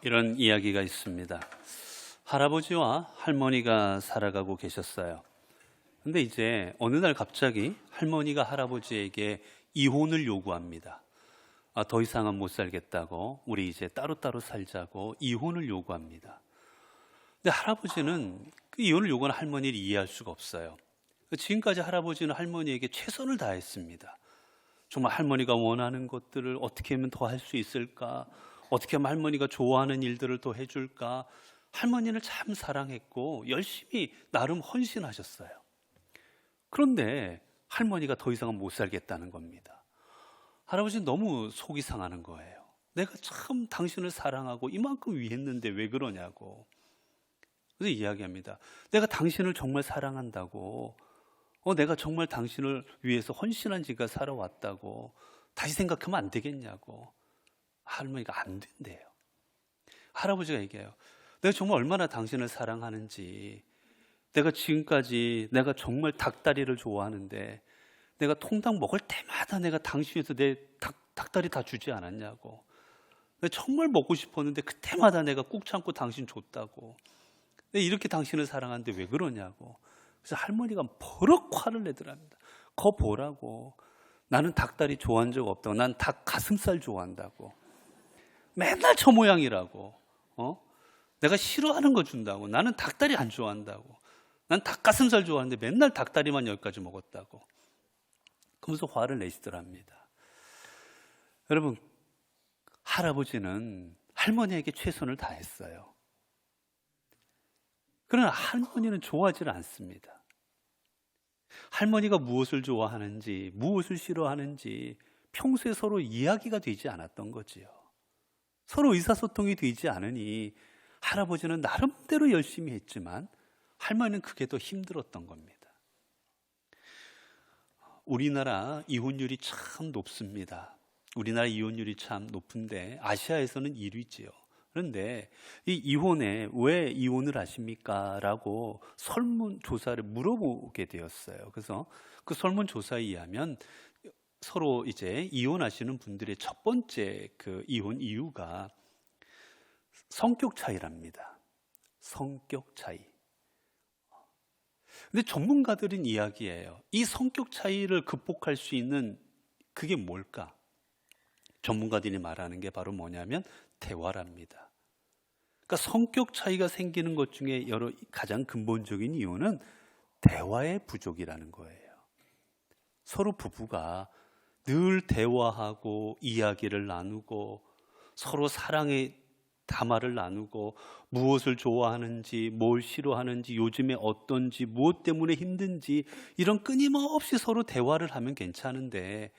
이런 이야기가 있습니다. 할아버지와 할머니가 살아가고 계셨어요. 근데 이제 어느 날 갑자기 할머니가 할아버지에게 이혼을 요구합니다. 더 이상은 못 살겠다고, 우리 이제 따로따로 살자고 이혼을 요구합니다. 근데 할아버지는 그 이혼을 요구하는 할머니를 이해할 수가 없어요. 지금까지 할아버지는 할머니에게 최선을 다했습니다. 정말 할머니가 원하는 것들을 어떻게 하면 더 할 수 있을까? 어떻게 하면 할머니가 좋아하는 일들을 더 해줄까? 할머니를 참 사랑했고 열심히 나름 헌신하셨어요. 그런데 할머니가 더 이상은 못 살겠다는 겁니다. 할아버지는 너무 속이 상하는 거예요. 내가 참 당신을 사랑하고 이만큼 위했는데 왜 그러냐고. 그래서 이야기합니다. 내가 당신을 정말 사랑한다고, 내가 정말 당신을 위해서 헌신한 지가 살아왔다고, 다시 생각하면 안 되겠냐고. 할머니가 안 된대요. 할아버지가 얘기해요. 내가 정말 얼마나 당신을 사랑하는지, 내가 지금까지 내가 정말 닭다리를 좋아하는데 내가 통닭 먹을 때마다 내가 당신에서 내 닭다리 다 주지 않았냐고. 내가 정말 먹고 싶었는데 그때마다 내가 꾹 참고 당신 줬다고. 내가 이렇게 당신을 사랑하는데 왜 그러냐고. 그래서 할머니가 버럭 화를 내더랍니다. 거 보라고. 나는 닭다리 좋아한 적 없다고. 난 닭 가슴살 좋아한다고. 맨날 저 모양이라고. 내가 싫어하는 거 준다고. 나는 닭다리 안 좋아한다고. 난 닭가슴살 좋아하는데 맨날 닭다리만 여기까지 먹었다고. 그러면서 화를 내시더랍니다. 여러분, 할아버지는 할머니에게 최선을 다했어요. 그러나 할머니는 좋아하지 않습니다. 할머니가 무엇을 좋아하는지, 무엇을 싫어하는지 평소에 서로 이야기가 되지 않았던 거지요. 서로 의사소통이 되지 않으니 할아버지는 나름대로 열심히 했지만 할머니는 그게 더 힘들었던 겁니다. 우리나라 이혼율이 참 높습니다. 우리나라 이혼율이 참 높은데 아시아에서는 1위지요. 그런데 이 이혼에 왜 이혼을 하십니까? 라고 설문조사를 물어보게 되었어요. 그래서 그 설문조사에 의하면 서로 이제 이혼하시는 분들의 첫 번째 그 이혼 이유가 성격 차이랍니다. 성격 차이. 근데 전문가들은 이야기해요. 이 성격 차이를 극복할 수 있는 그게 뭘까? 전문가들이 말하는 게 바로 뭐냐면 대화랍니다. 그러니까 성격 차이가 생기는 것 중에 가장 근본적인 이유는 대화의 부족이라는 거예요. 서로 부부가 늘 대화하고 이야기를 나누고 서로 사랑의 담화를 나누고 무엇을 좋아하는지, 뭘 싫어하는지, 요즘에 어떤지, 무엇 때문에 힘든지 이런 끊임없이 서로 대화를 하면 괜찮은데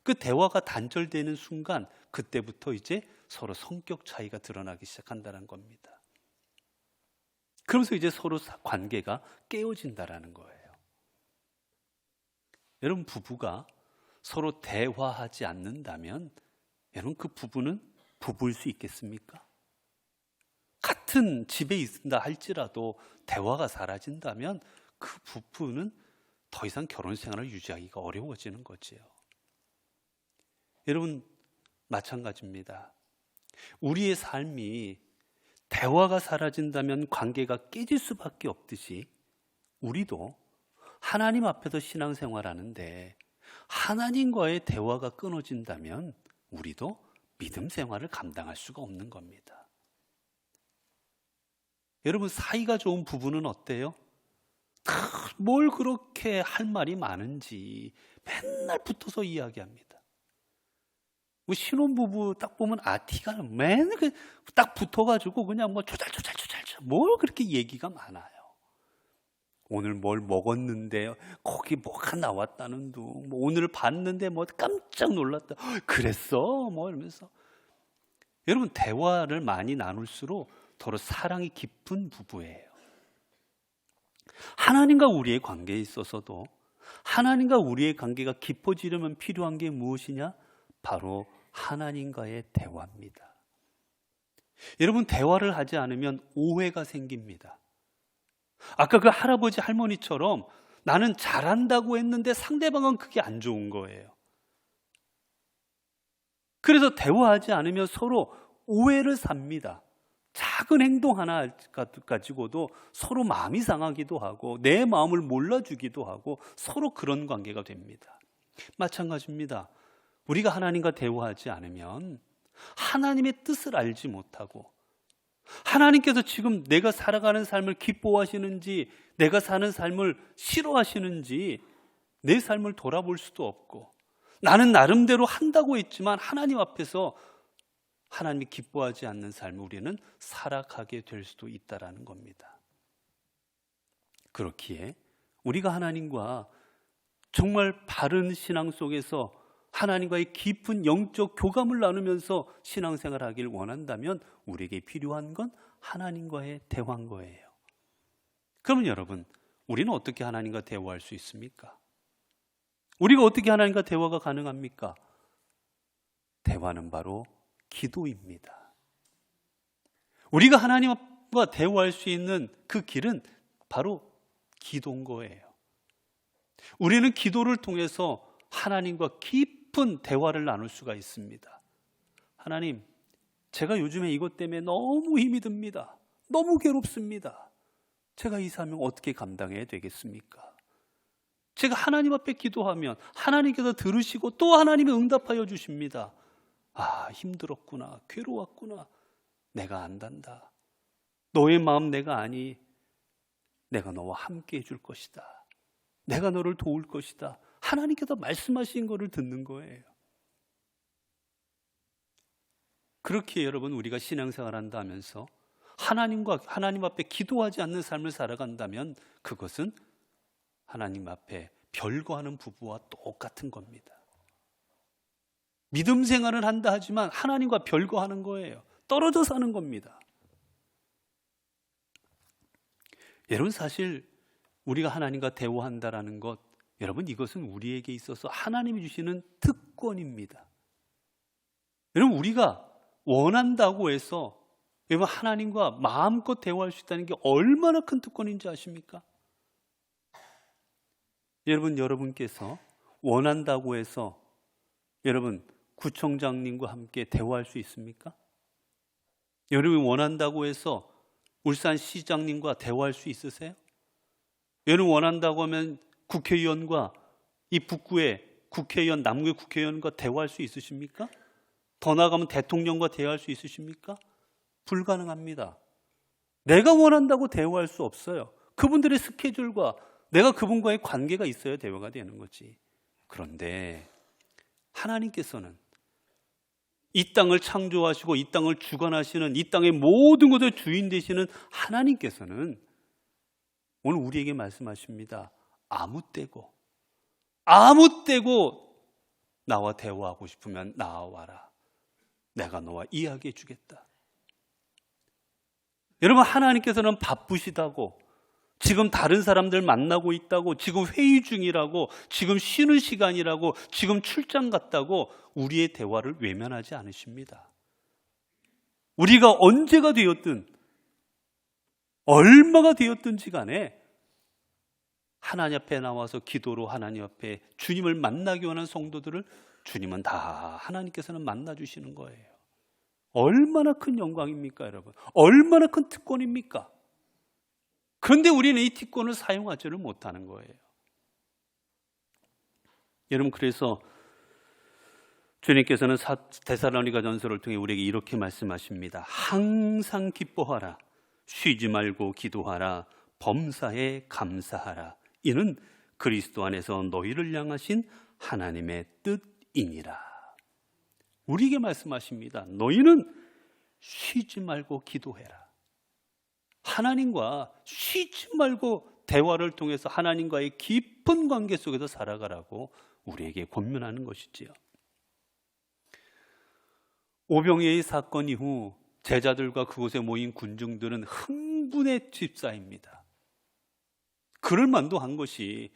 그 대화가 단절되는 순간 그때부터 이제 서로 성격 차이가 드러나기 시작한다는 겁니다. 그러면서 이제 서로 관계가 깨어진다라는 거예요. 여러분, 부부가 서로 대화하지 않는다면 여러분 그 부부는 부부일 수 있겠습니까? 같은 집에 있다 할지라도 대화가 사라진다면 그 부부는 더 이상 결혼 생활을 유지하기가 어려워지는 거지요. 여러분, 마찬가지입니다. 우리의 삶이 대화가 사라진다면 관계가 깨질 수밖에 없듯이 우리도 하나님 앞에서 신앙생활하는데 하나님과의 대화가 끊어진다면 우리도 믿음 생활을 감당할 수가 없는 겁니다. 여러분, 사이가 좋은 부부는 어때요? 뭘 그렇게 할 말이 많은지 맨날 붙어서 이야기합니다. 신혼부부 딱 보면 티가 나요. 맨날 딱 붙어가지고 그냥 조잘조잘 뭘 그렇게 얘기가 많아요. 오늘 뭘 먹었는데 거기 뭐가 나왔다는 둥, 오늘 봤는데 깜짝 놀랐다. 그랬어? 이러면서. 여러분, 대화를 많이 나눌수록 더러 사랑이 깊은 부부예요. 하나님과 우리의 관계에 있어서도 하나님과 우리의 관계가 깊어지려면 필요한 게 무엇이냐? 바로 하나님과의 대화입니다. 여러분, 대화를 하지 않으면 오해가 생깁니다. 아까 그 할아버지 할머니처럼 나는 잘한다고 했는데 상대방은 그게 안 좋은 거예요. 그래서 대화하지 않으면 서로 오해를 삽니다. 작은 행동 하나 가지고도 서로 마음이 상하기도 하고 내 마음을 몰라주기도 하고 서로 그런 관계가 됩니다. 마찬가지입니다. 우리가 하나님과 대화하지 않으면 하나님의 뜻을 알지 못하고 하나님께서 지금 내가 살아가는 삶을 기뻐하시는지 내가 사는 삶을 싫어하시는지 내 삶을 돌아볼 수도 없고 나는 나름대로 한다고 했지만 하나님 앞에서 하나님이 기뻐하지 않는 삶을 우리는 살아가게 될 수도 있다는 겁니다. 그렇기에 우리가 하나님과 정말 바른 신앙 속에서 하나님과의 깊은 영적 교감을 나누면서 신앙생활을 하길 원한다면 우리에게 필요한 건 하나님과의 대화인 거예요. 그러면 여러분, 우리는 어떻게 하나님과 대화할 수 있습니까? 우리가 어떻게 하나님과 대화가 가능합니까? 대화는 바로 기도입니다. 우리가 하나님과 대화할 수 있는 그 길은 바로 기도인 거예요. 우리는 기도를 통해서 하나님과 깊은 대화를 나눌 수가 있습니다. 하나님, 제가 요즘에 이것 때문에 너무 힘이 듭니다. 너무 괴롭습니다. 제가 이 사명 어떻게 감당해야 되겠습니까? 제가 하나님 앞에 기도하면 하나님께서 들으시고 또 하나님이 응답하여 주십니다. 아, 힘들었구나, 괴로웠구나, 내가 안단다. 너의 마음 내가 아니, 내가 너와 함께 해줄 것이다. 내가 너를 도울 것이다. 하나님께서 말씀하신 것을 듣는 거예요. 그렇게 여러분, 우리가 신앙생활 한다 하면서 하나님 앞에 기도하지 않는 삶을 살아간다면 그것은 하나님 앞에 별거하는 부부와 똑같은 겁니다. 믿음 생활을 한다 하지만 하나님과 별거하는 거예요. 떨어져 사는 겁니다. 여러분, 사실 우리가 하나님과 대화한다라는 것, 여러분, 이것은 우리에게 있어서 하나님이 주시는 특권입니다. 여러분, 우리가 원한다고 해서 여러분 하나님과 마음껏 대화할 수 있다는 게 얼마나 큰 특권인지 아십니까? 여러분께서 원한다고 해서 여러분 구청장님과 함께 대화할 수 있습니까? 여러분이 원한다고 해서 울산시장님과 대화할 수 있으세요? 여러분 원한다고 하면 국회의원과 이 북구의 국회의원, 남구의 국회의원과 대화할 수 있으십니까? 더 나아가면 대통령과 대화할 수 있으십니까? 불가능합니다. 내가 원한다고 대화할 수 없어요. 그분들의 스케줄과 내가 그분과의 관계가 있어야 대화가 되는 거지. 그런데 하나님께서는 이 땅을 창조하시고 이 땅을 주관하시는, 이 땅의 모든 것의 주인 되시는 하나님께서는 오늘 우리에게 말씀하십니다. 아무 때고 나와 대화하고 싶으면 나와라. 내가 너와 이야기해 주겠다. 여러분, 하나님께서는 바쁘시다고, 지금 다른 사람들 만나고 있다고, 지금 회의 중이라고, 지금 쉬는 시간이라고, 지금 출장 갔다고 우리의 대화를 외면하지 않으십니다. 우리가 언제가 되었든 얼마가 되었든지 간에 하나님 앞에 나와서 기도로 하나님 앞에 주님을 만나기 원하는 성도들을 주님은 다 하나님께서는 만나주시는 거예요. 얼마나 큰 영광입니까, 여러분? 얼마나 큰 특권입니까? 그런데 우리는 이 특권을 사용하지를 못하는 거예요. 여러분, 그래서 주님께서는 데살로니가 전서를 통해 우리에게 이렇게 말씀하십니다. 항상 기뻐하라. 쉬지 말고 기도하라. 범사에 감사하라. 이는 그리스도 안에서 너희를 향하신 하나님의 뜻이니라. 우리에게 말씀하십니다. 너희는 쉬지 말고 기도해라. 하나님과 쉬지 말고 대화를 통해서 하나님과의 깊은 관계 속에서 살아가라고 우리에게 권면하는 것이지요. 오병이의 사건 이후 제자들과 그곳에 모인 군중들은 흥분에 휩싸입니다. 그럴 만도 한 것이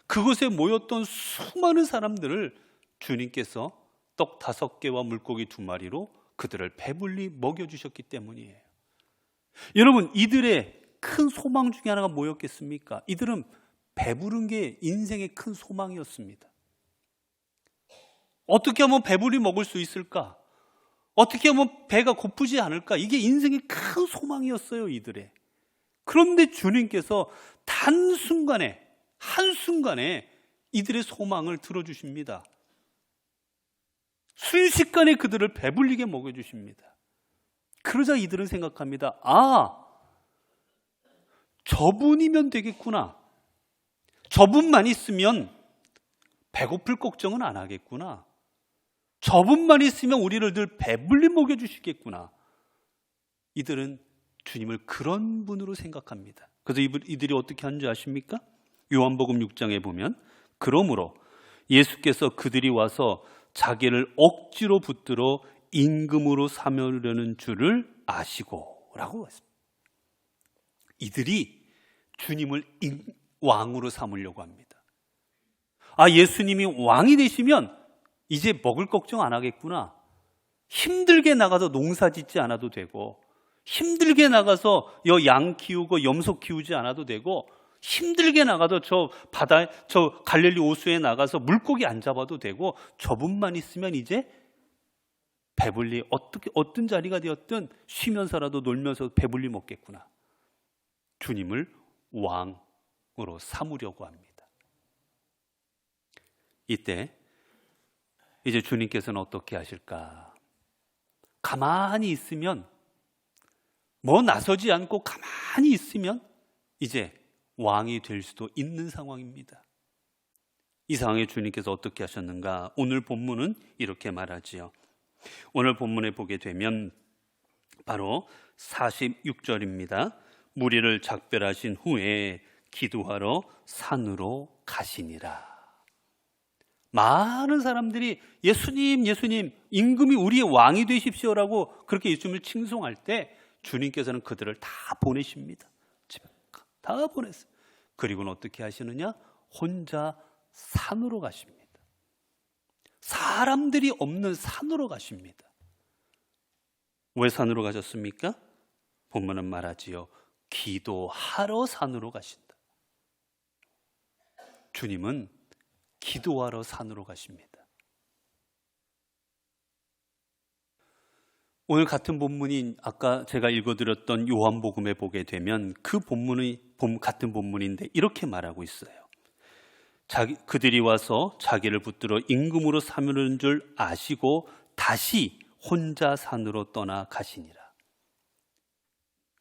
그곳에 모였던 수많은 사람들을 주님께서 떡 5개와 물고기 2마리로 그들을 배불리 먹여주셨기 때문이에요. 여러분, 이들의 큰 소망 중에 하나가 뭐였겠습니까? 이들은 배부른 게 인생의 큰 소망이었습니다. 어떻게 하면 배불리 먹을 수 있을까? 어떻게 하면 배가 고프지 않을까? 이게 인생의 큰 소망이었어요, 이들의. 그런데 주님께서 한순간에 이들의 소망을 들어주십니다. 순식간에 그들을 배불리게 먹여주십니다. 그러자 이들은 생각합니다. 저분이면 되겠구나. 저분만 있으면 배고플 걱정은 안 하겠구나. 저분만 있으면 우리를 늘 배불리 먹여주시겠구나. 이들은 주님을 그런 분으로 생각합니다. 그래서 이들이 어떻게 하는 줄 아십니까? 요한복음 6장에 보면 그러므로 예수께서 그들이 와서 자기를 억지로 붙들어 임금으로 삼으려는 줄을 아시고 라고 했습니다. 이들이 주님을 왕으로 삼으려고 합니다. 예수님이 왕이 되시면 이제 먹을 걱정 안 하겠구나. 힘들게 나가서 농사 짓지 않아도 되고, 힘들게 나가서 양 키우고 염소 키우지 않아도 되고, 힘들게 나가도 저 갈릴리 호수에 나가서 물고기 안 잡아도 되고, 저분만 있으면 이제 배불리 어떤 자리가 되었든 쉬면서라도 놀면서 배불리 먹겠구나. 주님을 왕으로 삼으려고 합니다. 이때 이제 주님께서는 어떻게 하실까? 가만히 있으면, 나서지 않고 가만히 있으면 이제 왕이 될 수도 있는 상황입니다. 이 상황에 주님께서 어떻게 하셨는가? 오늘 본문은 이렇게 말하지요. 오늘 본문에 보게 되면 바로 46절입니다. 무리를 작별하신 후에 기도하러 산으로 가시니라. 많은 사람들이 예수님 임금이 우리의 왕이 되십시오라고 그렇게 예수님을 칭송할 때 주님께서는 그들을 다 보내십니다. 집에 다 보냈어요. 그리고는 어떻게 하시느냐? 혼자 산으로 가십니다. 사람들이 없는 산으로 가십니다. 왜 산으로 가셨습니까? 본문은 말하지요. 기도하러 산으로 가신다. 주님은 기도하러 산으로 가십니다. 오늘 같은 본문인 아까 제가 읽어드렸던 요한복음에 보게 되면 그 같은 본문인데 이렇게 말하고 있어요. 그들이 와서 자기를 붙들어 임금으로 삼으려는 줄 아시고 다시 혼자 산으로 떠나 가시니라.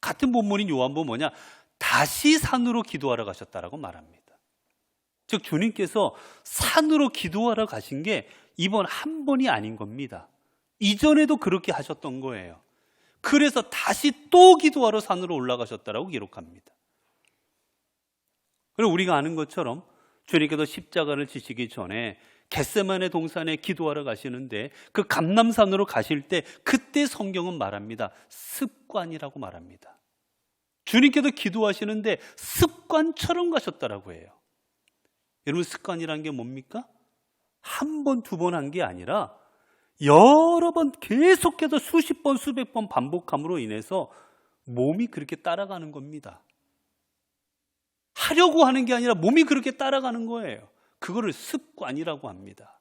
같은 본문인 요한복음 뭐냐? 다시 산으로 기도하러 가셨다라고 말합니다. 즉 주님께서 산으로 기도하러 가신 게 이번 한 번이 아닌 겁니다. 이전에도 그렇게 하셨던 거예요. 그래서 다시 또 기도하러 산으로 올라가셨다라고 기록합니다. 그리고 우리가 아는 것처럼 주님께서 십자가를 지시기 전에 겟세마네 동산에 기도하러 가시는데 그 감람산으로 가실 때 그때 성경은 말합니다. 습관이라고 말합니다. 주님께서 기도하시는데 습관처럼 가셨다라고 해요. 여러분 습관이란 게 뭡니까? 한 번, 두 번 한 게 아니라 여러 번 계속해서 수십 번, 수백 번 반복함으로 인해서 몸이 그렇게 따라가는 겁니다. 하려고 하는 게 아니라 몸이 그렇게 따라가는 거예요. 그거를 습관이라고 합니다.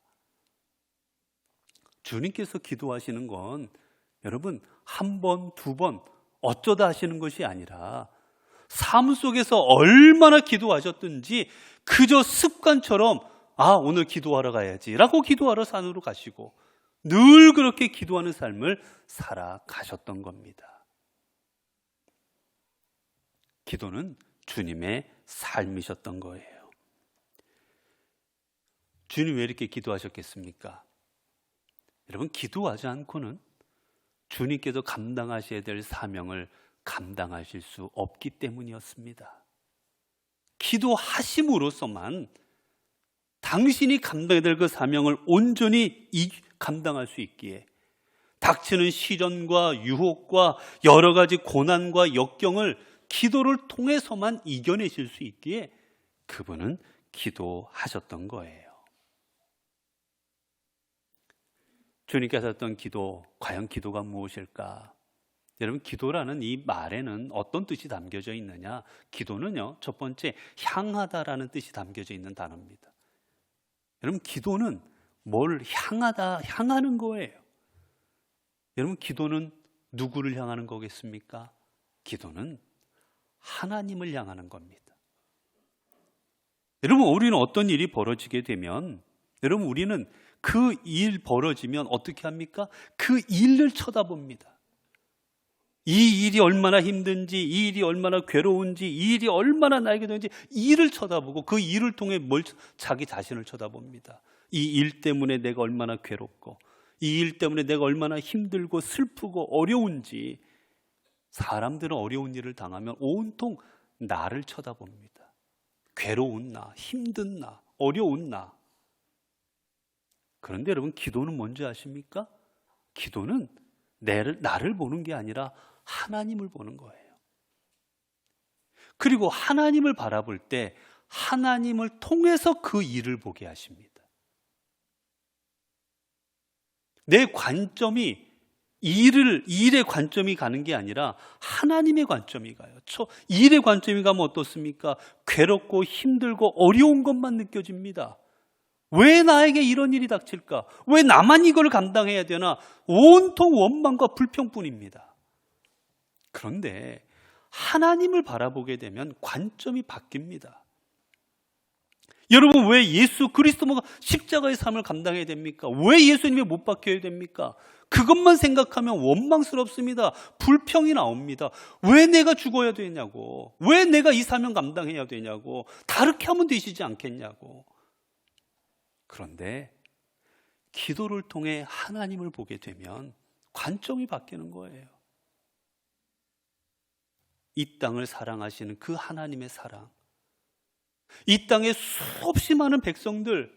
주님께서 기도하시는 건 여러분 한 번, 두 번 어쩌다 하시는 것이 아니라 삶 속에서 얼마나 기도하셨든지 그저 습관처럼 오늘 기도하러 가야지 라고 기도하러 산으로 가시고 늘 그렇게 기도하는 삶을 살아가셨던 겁니다. 기도는 주님의 삶이셨던 거예요. 주님 왜 이렇게 기도하셨겠습니까? 여러분 기도하지 않고는 주님께서 감당하셔야 될 사명을 감당하실 수 없기 때문이었습니다. 기도하심으로써만 당신이 감당해야 될 그 사명을 온전히 감당할 수 있기에 닥치는 시련과 유혹과 여러 가지 고난과 역경을 기도를 통해서만 이겨내실 수 있기에 그분은 기도하셨던 거예요. 주님께서 했던 기도, 과연 기도가 무엇일까? 여러분 기도라는 이 말에는 어떤 뜻이 담겨져 있느냐? 기도는요, 첫 번째 향하다라는 뜻이 담겨져 있는 단어입니다. 여러분 기도는 뭘 향하는 거예요. 여러분, 기도는 누구를 향하는 거겠습니까? 기도는 하나님을 향하는 겁니다. 여러분, 우리는 어떤 일이 벌어지게 되면, 여러분, 우리는 그 일 벌어지면 어떻게 합니까? 그 일을 쳐다봅니다. 이 일이 얼마나 힘든지, 이 일이 얼마나 괴로운지, 이 일이 얼마나 나에게 되는지 이 일을 쳐다보고 그 일을 통해 자기 자신을 쳐다봅니다. 이 일 때문에 내가 얼마나 괴롭고, 이 일 때문에 내가 얼마나 힘들고 슬프고 어려운지. 사람들은 어려운 일을 당하면 온통 나를 쳐다봅니다. 괴로운 나, 힘든 나, 어려운 나. 그런데 여러분, 기도는 뭔지 아십니까? 기도는 나를 보는 게 아니라 하나님을 보는 거예요. 그리고 하나님을 바라볼 때 하나님을 통해서 그 일을 보게 하십니다. 내 관점이 일의 관점이 가는 게 아니라 하나님의 관점이 가요. 일의 관점이 가면 어떻습니까? 괴롭고 힘들고 어려운 것만 느껴집니다. 왜 나에게 이런 일이 닥칠까? 왜 나만 이걸 감당해야 되나? 온통 원망과 불평뿐입니다. 그런데 하나님을 바라보게 되면 관점이 바뀝니다. 여러분, 왜 예수 그리스도가 십자가의 삶을 감당해야 됩니까? 왜 예수님이 못 박혀야 됩니까? 그것만 생각하면 원망스럽습니다. 불평이 나옵니다. 왜 내가 죽어야 되냐고, 왜 내가 이 사명 감당해야 되냐고, 다르게 하면 되시지 않겠냐고. 그런데 기도를 통해 하나님을 보게 되면 관점이 바뀌는 거예요. 이 땅을 사랑하시는 그 하나님의 사랑, 이 땅에 수없이 많은 백성들,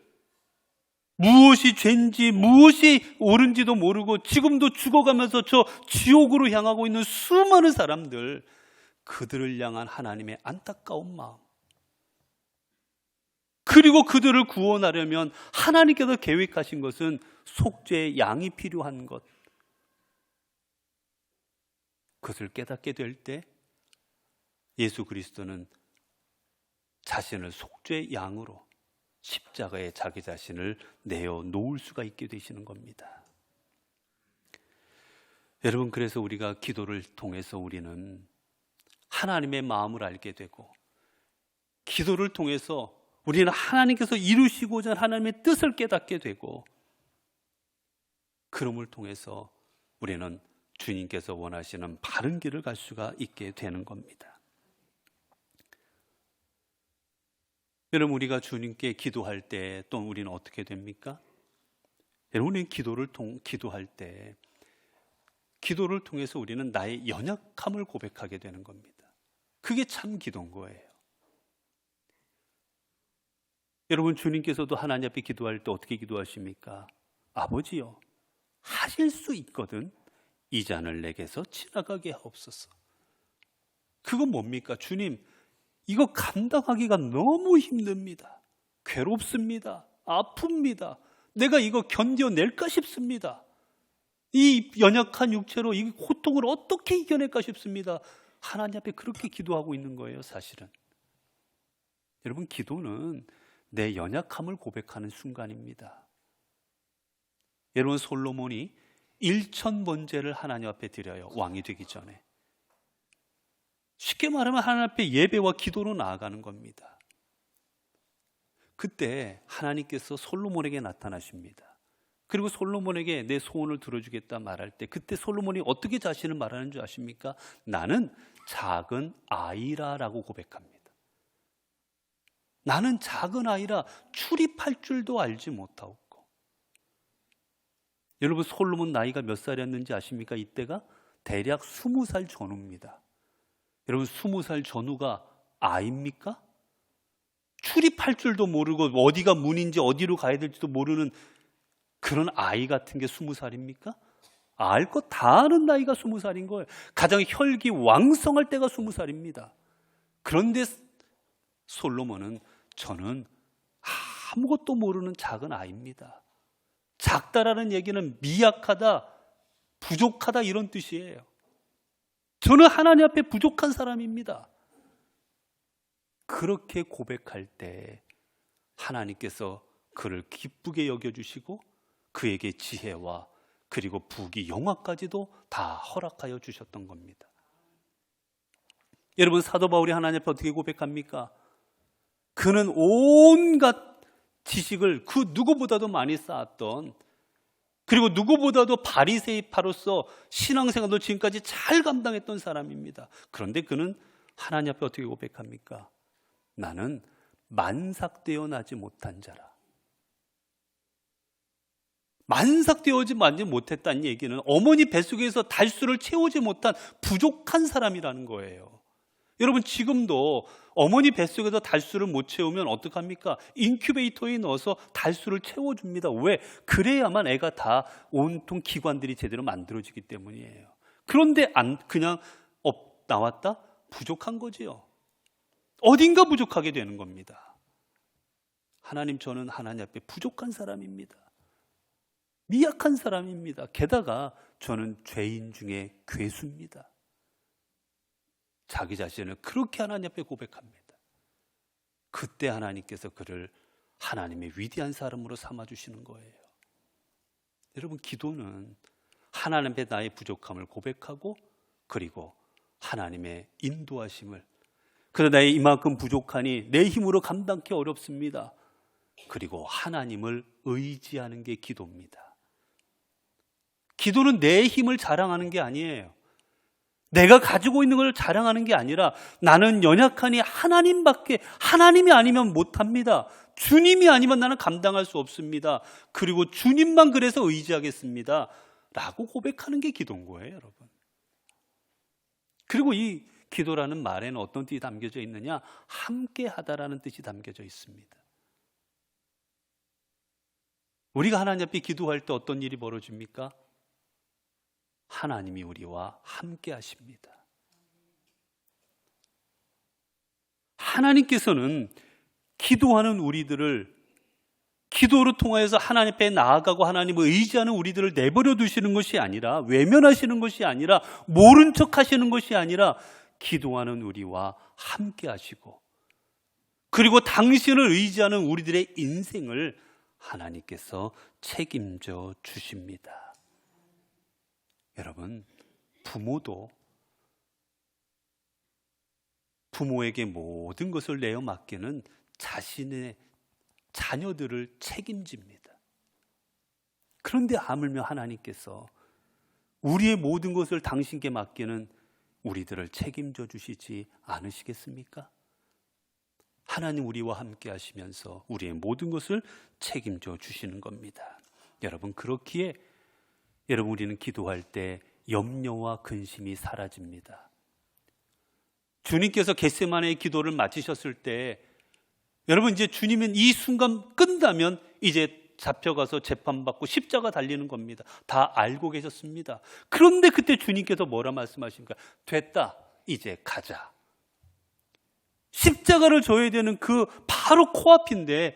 무엇이 죄인지 무엇이 옳은지도 모르고 지금도 죽어가면서 저 지옥으로 향하고 있는 수많은 사람들, 그들을 향한 하나님의 안타까운 마음, 그리고 그들을 구원하려면 하나님께서 계획하신 것은 속죄의 양이 필요한 것, 그것을 깨닫게 될 때 예수 그리스도는 자신을 속죄의 양으로 십자가에 자기 자신을 내어 놓을 수가 있게 되시는 겁니다. 여러분, 그래서 우리가 기도를 통해서 우리는 하나님의 마음을 알게 되고, 기도를 통해서 우리는 하나님께서 이루시고자 하는 하나님의 뜻을 깨닫게 되고, 그럼을 통해서 우리는 주님께서 원하시는 바른 길을 갈 수가 있게 되는 겁니다. 여러분, 우리가 주님께 기도할 때 또 우리는 어떻게 됩니까? 여러분, 우리는 기도할 때 기도를 통해서 우리는 나의 연약함을 고백하게 되는 겁니다. 그게 참 기도인 거예요. 여러분, 주님께서도 하나님 앞에 기도할 때 어떻게 기도하십니까? 아버지요, 하실 수 있거든 이 잔을 내게서 지나가게 하옵소서. 그건 뭡니까? 주님, 이거 감당하기가 너무 힘듭니다. 괴롭습니다. 아픕니다. 내가 이거 견뎌낼까 싶습니다. 이 연약한 육체로 이 고통을 어떻게 이겨낼까 싶습니다. 하나님 앞에 그렇게 기도하고 있는 거예요, 사실은. 여러분, 기도는 내 연약함을 고백하는 순간입니다. 여러분, 솔로몬이 1000번제를 하나님 앞에 드려요, 왕이 되기 전에. 쉽게 말하면 하나님 앞에 예배와 기도로 나아가는 겁니다. 그때 하나님께서 솔로몬에게 나타나십니다. 그리고 솔로몬에게 내 소원을 들어주겠다 말할 때, 그때 솔로몬이 어떻게 자신을 말하는 줄 아십니까? 나는 작은 아이라라고 고백합니다. 나는 작은 아이라 출입할 줄도 알지 못하옵고. 여러분, 솔로몬 나이가 몇 살이었는지 아십니까? 이때가 대략 20살 전후입니다. 여러분, 20살 전후가 아이입니까? 출입할 줄도 모르고 어디가 문인지 어디로 가야 될지도 모르는 그런 아이 같은 게 20살입니까? 알 것 다 아는 나이가 20살인 거예요. 가장 혈기왕성할 때가 20살입니다. 그런데 솔로몬은 저는 아무것도 모르는 작은 아이입니다. 작다라는 얘기는 미약하다, 부족하다 이런 뜻이에요. 저는 하나님 앞에 부족한 사람입니다. 그렇게 고백할 때 하나님께서 그를 기쁘게 여겨주시고 그에게 지혜와 그리고 부귀 영화까지도 다 허락하여 주셨던 겁니다. 여러분, 사도 바울이 하나님 앞에 어떻게 고백합니까? 그는 온갖 지식을 그 누구보다도 많이 쌓았던, 그리고 누구보다도 바리새파로서 신앙생활도 지금까지 잘 감당했던 사람입니다. 그런데 그는 하나님 앞에 어떻게 고백합니까? 나는 만삭되어 나지 못한 자라. 만삭되어지 못했다는 얘기는 어머니 뱃속에서 달수를 채우지 못한 부족한 사람이라는 거예요. 여러분, 지금도 어머니 뱃속에서 달수를 못 채우면 어떡합니까? 인큐베이터에 넣어서 달수를 채워줍니다. 왜? 그래야만 애가 다 온통 기관들이 제대로 만들어지기 때문이에요. 그런데 그냥 나왔다? 부족한 거지요. 어딘가 부족하게 되는 겁니다. 하나님, 저는 하나님 앞에 부족한 사람입니다. 미약한 사람입니다. 게다가 저는 죄인 중에 괴수입니다. 자기 자신을 그렇게 하나님 앞에 고백합니다. 그때 하나님께서 그를 하나님의 위대한 사람으로 삼아주시는 거예요. 여러분, 기도는 하나님 앞에 나의 부족함을 고백하고, 그리고 하나님의 인도하심을, 그래 나의 이만큼 부족하니 내 힘으로 감당하기 어렵습니다. 그리고 하나님을 의지하는 게 기도입니다. 기도는 내 힘을 자랑하는 게 아니에요. 내가 가지고 있는 걸 자랑하는 게 아니라 나는 연약하니 하나님이 아니면 못합니다. 주님이 아니면 나는 감당할 수 없습니다. 그리고 주님만 그래서 의지하겠습니다 라고 고백하는 게 기도인 거예요, 여러분. 그리고 이 기도라는 말에는 어떤 뜻이 담겨져 있느냐? 함께하다라는 뜻이 담겨져 있습니다. 우리가 하나님 앞에 기도할 때 어떤 일이 벌어집니까? 하나님이 우리와 함께 하십니다. 하나님께서는 기도하는 우리들을, 기도로 통하여서 하나님 앞에 나아가고 하나님을 의지하는 우리들을 내버려 두시는 것이 아니라, 외면하시는 것이 아니라, 모른 척 하시는 것이 아니라, 기도하는 우리와 함께 하시고, 그리고 당신을 의지하는 우리들의 인생을 하나님께서 책임져 주십니다. 여러분, 부모에게 모든 것을 내어 맡기는 자신의 자녀들을 책임집니다. 그런데 하물며 하나님께서 우리의 모든 것을 당신께 맡기는 우리들을 책임져 주시지 않으시겠습니까? 하나님 우리와 함께 하시면서 우리의 모든 것을 책임져 주시는 겁니다. 여러분, 그렇기에 여러분, 우리는 기도할 때 염려와 근심이 사라집니다. 주님께서 겟세마네의 기도를 마치셨을 때, 여러분, 이제 주님은 이 순간 끝나면 이제 잡혀가서 재판받고 십자가 달리는 겁니다. 다 알고 계셨습니다. 그런데 그때 주님께서 뭐라 말씀하십니까? 됐다, 이제 가자. 십자가를 져야 되는 그 바로 코앞인데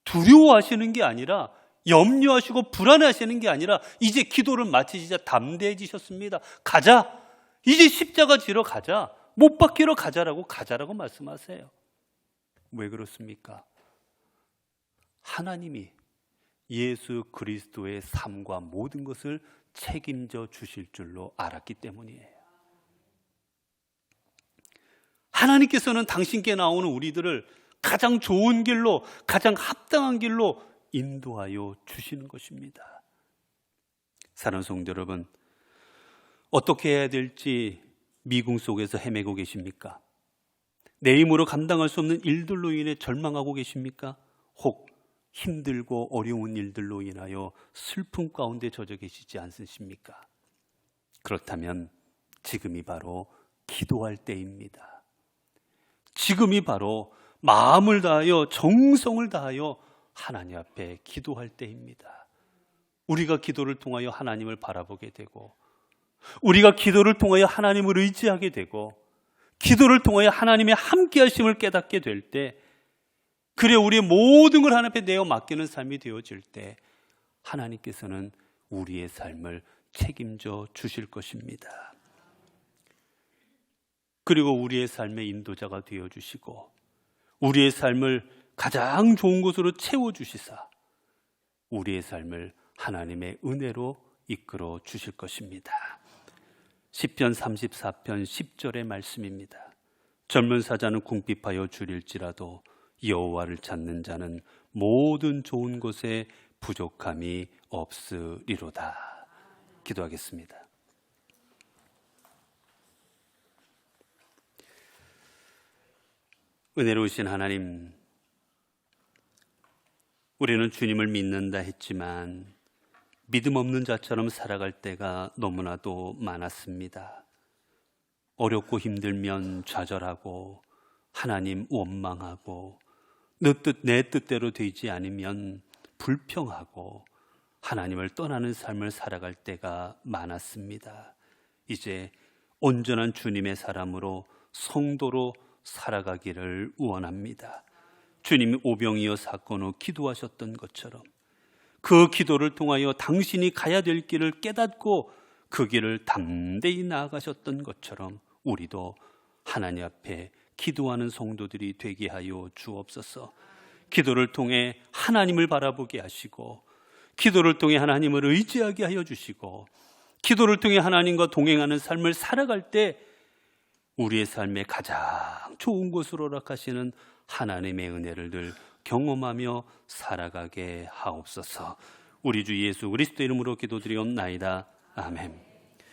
두려워하시는 게 아니라, 염려하시고 불안해하시는 게 아니라 이제 기도를 마치시자 담대해지셨습니다. 가자, 이제 십자가 지러 가자, 못 박히러 가자라고 말씀하세요. 왜 그렇습니까? 하나님이 예수 그리스도의 삶과 모든 것을 책임져 주실 줄로 알았기 때문이에요. 하나님께서는 당신께 나오는 우리들을 가장 좋은 길로, 가장 합당한 길로 인도하여 주시는 것입니다. 사랑하는 성도 여러분, 어떻게 해야 될지 미궁 속에서 헤매고 계십니까? 내 힘으로 감당할 수 없는 일들로 인해 절망하고 계십니까? 혹 힘들고 어려운 일들로 인하여 슬픔 가운데 젖어 계시지 않으십니까? 그렇다면 지금이 바로 기도할 때입니다. 지금이 바로 마음을 다하여 정성을 다하여 하나님 앞에 기도할 때입니다. 우리가 기도를 통하여 하나님을 바라보게 되고, 우리가 기도를 통하여 하나님을 의지하게 되고, 기도를 통하여 하나님의 함께 하심을 깨닫게 될 때, 그래 우리의 모든 걸 하나님 앞에 내어 맡기는 삶이 되어질 때 하나님께서는 우리의 삶을 책임져 주실 것입니다. 그리고 우리의 삶의 인도자가 되어주시고 우리의 삶을 가장 좋은 곳으로 채워주시사 우리의 삶을 하나님의 은혜로 이끌어 주실 것입니다. 시편 34편 10절의 말씀입니다. 젊은 사자는 궁핍하여 줄일지라도 여호와를 찾는 자는 모든 좋은 것에 부족함이 없으리로다. 기도하겠습니다. 은혜로우신 하나님, 우리는 주님을 믿는다 했지만 믿음 없는 자처럼 살아갈 때가 너무나도 많았습니다. 어렵고 힘들면 좌절하고 하나님 원망하고 내 뜻대로 되지 않으면 불평하고 하나님을 떠나는 삶을 살아갈 때가 많았습니다. 이제 온전한 주님의 사람으로 성도로 살아가기를 원합니다. 주님이 오병이어 사건 후 기도하셨던 것처럼 그 기도를 통하여 당신이 가야 될 길을 깨닫고 그 길을 담대히 나아가셨던 것처럼 우리도 하나님 앞에 기도하는 성도들이 되게 하여 주옵소서. 기도를 통해 하나님을 바라보게 하시고 기도를 통해 하나님을 의지하게 하여 주시고 기도를 통해 하나님과 동행하는 삶을 살아갈 때 우리의 삶에 가장 좋은 것으로 허락하시는 하나님의 은혜를 늘 경험하며 살아가게 하옵소서. 우리 주 예수 그리스도 이름으로 기도드리옵나이다. 아멘.